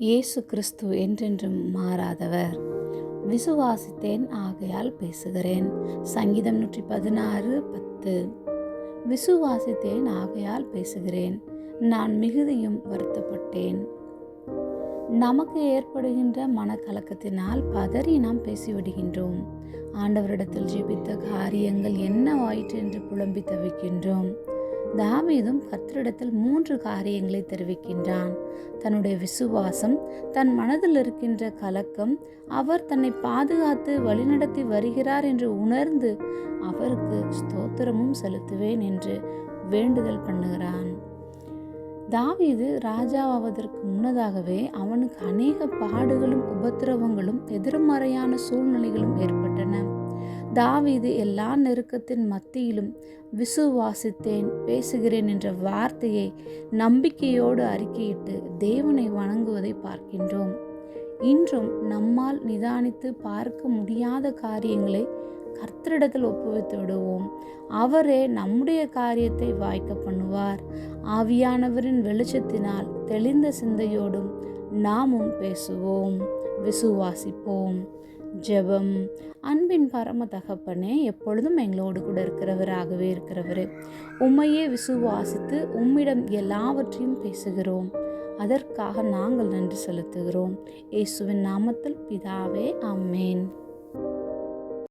இயேசு கிறிஸ்து என்றென்றும் மாறாதவர். விசுவாசித்தேன் ஆகையால் பேசுகிறேன். சங்கீதம் 116:10. விசுவாசித்தேன் ஆகையால் பேசுகிறேன், நான் மிகுதியும் வருத்தப்பட்டேன். நமக்கு ஏற்படுகின்ற மனக்கலக்கத்தினால் பதறி நாம் பேசிவிடுகின்றோம். ஆண்டவரிடத்தில் ஜெபித்த காரியங்கள் என்னவாயிற்று என்று புலம்பி தவிக்கின்றோம். தாவீதும் கர்த்தரிடத்தில் 3 காரியங்களை தெரிவிக்கின்றான். தன்னுடைய விசுவாசம், தன் மனதில் இருக்கின்ற கலக்கம், அவர் தன்னை பாதுகாத்து வழிநடத்தி வருகிறார் என்று உணர்ந்து அவருக்கு ஸ்தோத்திரமும் செலுத்துவேன் என்று வேண்டுதல் பண்ணுகிறான். தாவீது ராஜாவாவதற்கு முன்னதாகவே அவனுக்கு அநேக பாடுகளும் உபத்திரவங்களும் எதிர்மறையான சூழ்நிலைகளும் ஏற்பட்டன. தாவீது எல்லா நெருக்கத்தின் மத்தியிலும் விசுவாசித்தேன் பேசுகிறேன் என்ற வார்த்தையை நம்பிக்கையோடு அறிக்கையிட்டு தேவனை வணங்குவதை பார்க்கின்றோம். இன்றும் நம்மால் நிதானித்து பார்க்க முடியாத காரியங்களை கர்த்தரிடத்தில் ஒப்புவித்து விடுவோம். அவரே நம்முடைய காரியத்தை வாய்க்க பண்ணுவார். ஆவியானவரின் வெளிச்சத்தினால் தெளிந்த சிந்தையோடும் நாமும் பேசுவோம், விசுவாசிப்போம். ஜெபம். அன்பின் பரம தகப்பனே, எப்பொழுதும் எங்களோடு கூட இருக்கிறவராகவே இருக்கிறவரே, உம்மையே விசுவாசித்து உம்மிடம் எல்லாவற்றையும் பேசுகிறோம். அதற்காக நாங்கள் நன்றி செலுத்துகிறோம். இயேசுவின் நாமத்தில் பிதாவே, ஆமென்.